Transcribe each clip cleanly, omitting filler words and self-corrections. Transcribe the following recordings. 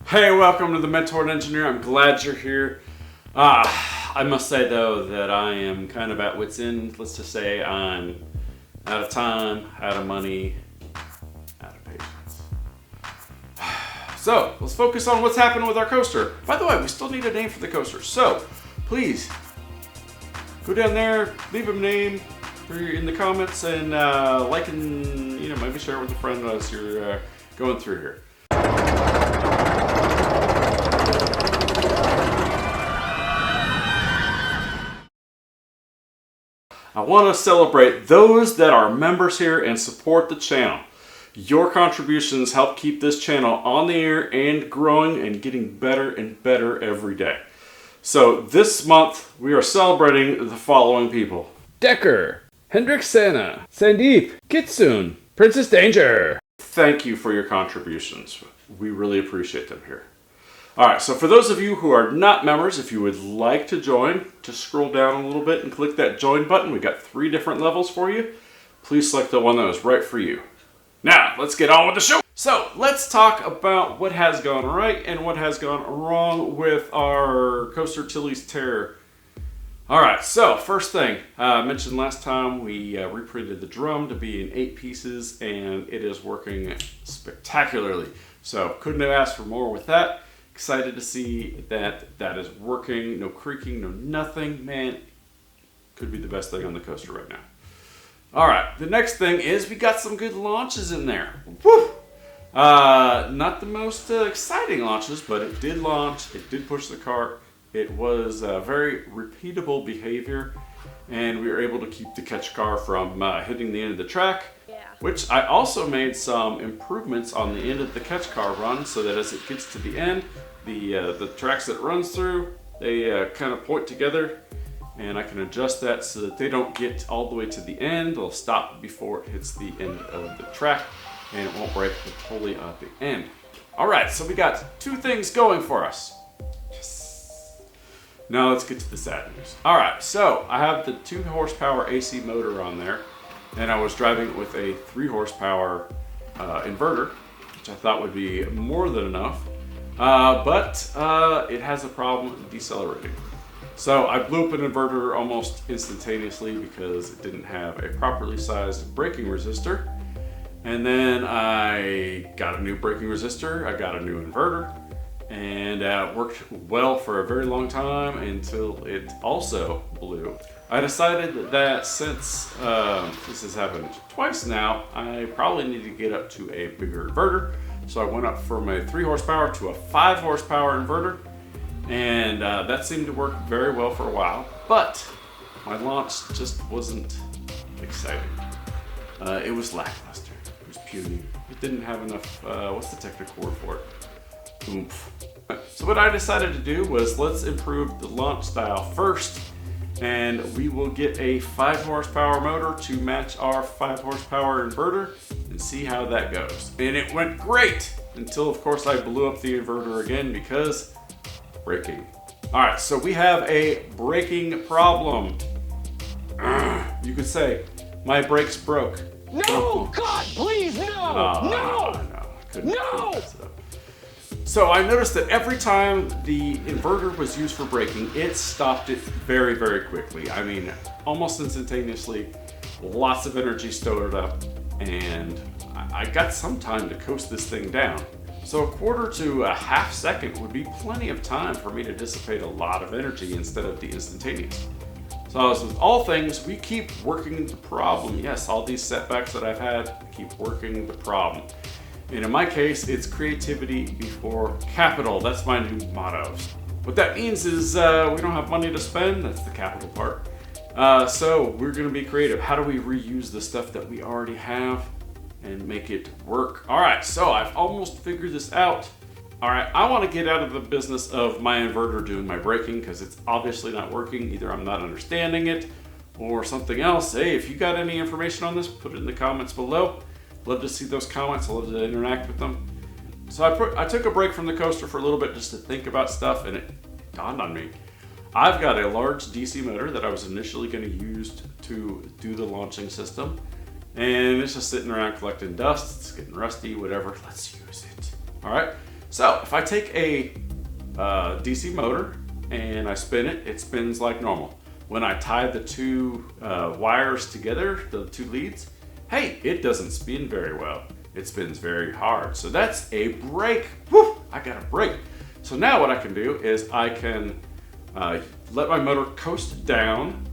Hey, welcome to the Mentored Engineer. I'm glad you're here. I must say though that I am kind of at wit's end. Let's just say I'm out of time, out of money, out of patience. So let's focus on what's happening with our coaster. By the way, we still need a name for the coaster. So please go down there, leave a name in the comments, and like and maybe share it with a friend as you're going through here. I want to celebrate those that are members here and support the channel. Your contributions help keep this channel on the air and growing and getting better and better every day. So this month we are celebrating the following people: Decker, Hendricksana, Sandeep, Kitsune, Princess Danger. Thank you for your contributions. We really appreciate them here. Alright, so for those of you who are not members, if you would like to join, just scroll down a little bit and click that join button. We got 3 different levels for you. Please select the one that was right for you. Now, let's get on with the show. So, let's talk about what has gone right and what has gone wrong with our coaster Tilley's Terror. Alright, so first thing, I mentioned last time we reprinted the drum to be in 8 pieces, and it is working spectacularly. So, couldn't have asked for more with that. Excited to see that that is working. No creaking, no nothing. Man, could be the best thing on the coaster right now. Alright, the next thing is we got some good launches in there. Woo! Not the most exciting launches, but it did launch. It did push the cart. It was very repeatable behavior, and we were able to keep the catch car from hitting the end of the track. Which I also made some improvements on the end of the catch car run, so that as it gets to the end, the tracks that it runs through, they kind of point together, and I can adjust that so that they don't get all the way to the end. They'll stop before it hits the end of the track, and it won't break the pulley at the end. All right, so we got 2 things going for us. Yes. Now let's get to the sad news. All right, so I have the 2 horsepower AC motor on there, and I was driving it with a 3 horsepower inverter, which I thought would be more than enough, but it has a problem decelerating. So I blew up an inverter almost instantaneously because it didn't have a properly sized braking resistor. And then I got a new braking resistor, I got a new inverter, and it worked well for a very long time until it also blew. I decided that since this has happened twice now, I probably need to get up to a bigger inverter. So I went up from a 3 horsepower to a 5 horsepower inverter, and that seemed to work very well for a while, but my launch just wasn't exciting. It was lackluster, it was puny. It didn't have enough, what's the technical word for it? Oomph. So what I decided to do was let's improve the launch style first, and we will get a 5 horsepower motor to match our 5 horsepower inverter and see how that goes. And it went great until of course I blew up the inverter again because braking. All right, so we have a braking problem. You could say my brakes broke. No, God, please, no, no. So I noticed that every time the inverter was used for braking, it stopped it very, very quickly. I mean, almost instantaneously, lots of energy stored up, and I got some time to coast this thing down. So a quarter to a half second would be plenty of time for me to dissipate a lot of energy instead of the instantaneous. So as with all things, we keep working the problem. Yes, all these setbacks that I've had, I keep working the problem. And in my case, it's creativity before capital. That's my new motto. What that means is we don't have money to spend. That's the capital part. So we're going to be creative. How do we reuse the stuff that we already have and make it work? All right, so I've almost figured this out. All right, I want to get out of the business of my inverter doing my braking because it's obviously not working. Either I'm not understanding it or something else. Hey, if you got any information on this, put it in the comments below. Love to see those comments. I love to interact with them. So I took a break from the coaster for a little bit just to think about stuff, and it dawned on me. I've got a large DC motor that I was initially going to use to do the launching system, and it's just sitting around collecting dust. It's getting rusty, whatever. Let's use it. All right. So if I take a DC motor and I spin it, it spins like normal. When I tie the two wires together, the two leads, hey, it doesn't spin very well. It spins very hard. So that's a break. Woo! I got a break. So now what I can do is I can let my motor coast down.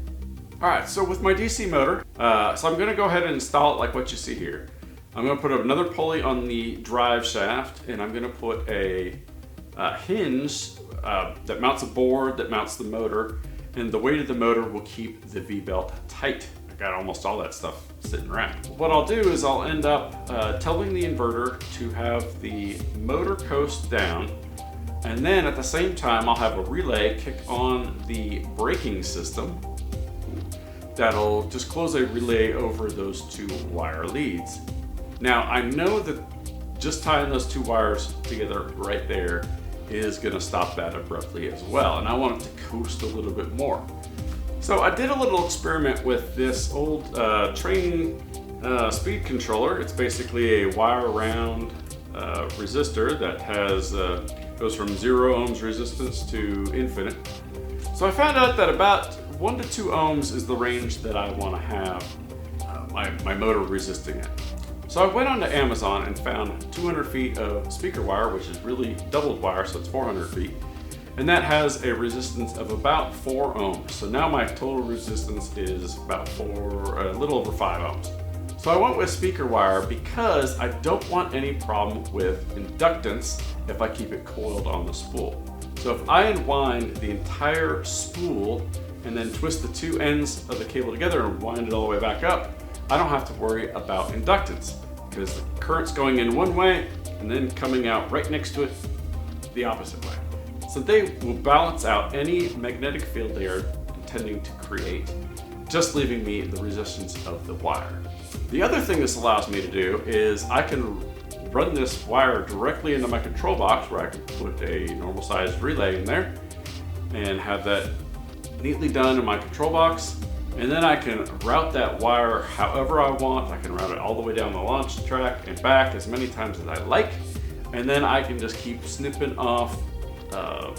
All right, so with my DC motor, so I'm gonna go ahead and install it like what you see here. I'm gonna put another pulley on the drive shaft, and I'm gonna put a hinge that mounts a board that mounts the motor, and the weight of the motor will keep the V-belt tight. I got almost all that stuff sitting around. What I'll do is I'll end up telling the inverter to have the motor coast down, and then at the same time I'll have a relay kick on the braking system that'll just close a relay over those two wire leads. Now I know that just tying those two wires together right there is gonna stop that abruptly as well, and I want it to coast a little bit more. So I did a little experiment with this old train speed controller. It's basically a wire round resistor that has goes from 0 ohms resistance to infinite. So I found out that about 1 to 2 ohms is the range that I want to have my motor resisting it. So I went onto Amazon and found 200 feet of speaker wire, which is really doubled wire, so it's 400 feet. And that has a resistance of about 4 ohms. So now my total resistance is about a little over 5 ohms. So I went with speaker wire because I don't want any problem with inductance if I keep it coiled on the spool. So if I unwind the entire spool and then twist the two ends of the cable together and wind it all the way back up, I don't have to worry about inductance because the current's going in one way and then coming out right next to it the opposite way. So they will balance out any magnetic field they are intending to create, just leaving me the resistance of the wire. The other thing this allows me to do is I can run this wire directly into my control box where I can put a normal sized relay in there and have that neatly done in my control box. And then I can route that wire however I want. I can route it all the way down the launch track and back as many times as I like. And then I can just keep snipping off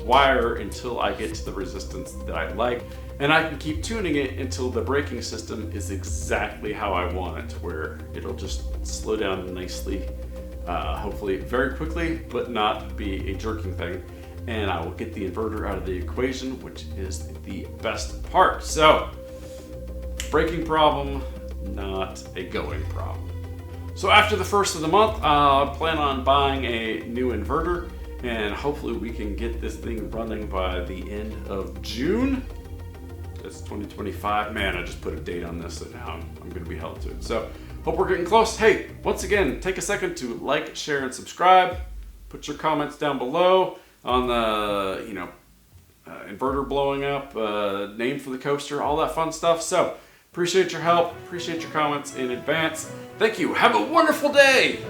wire until I get to the resistance that I like. And I can keep tuning it until the braking system is exactly how I want it, where it'll just slow down nicely, hopefully very quickly, but not be a jerking thing. And I will get the inverter out of the equation, which is the best part. So, braking problem, not a going problem. So after the first of the month, I plan on buying a new inverter, and hopefully we can get this thing running by the end of June. That's 2025. Man, I just put a date on this, and now I'm going to be held to it. So hope we're getting close. Hey, once again, take a second to like, share, and subscribe. Put your comments down below on the, inverter blowing up, name for the coaster, all that fun stuff. So appreciate your help. Appreciate your comments in advance. Thank you. Have a wonderful day.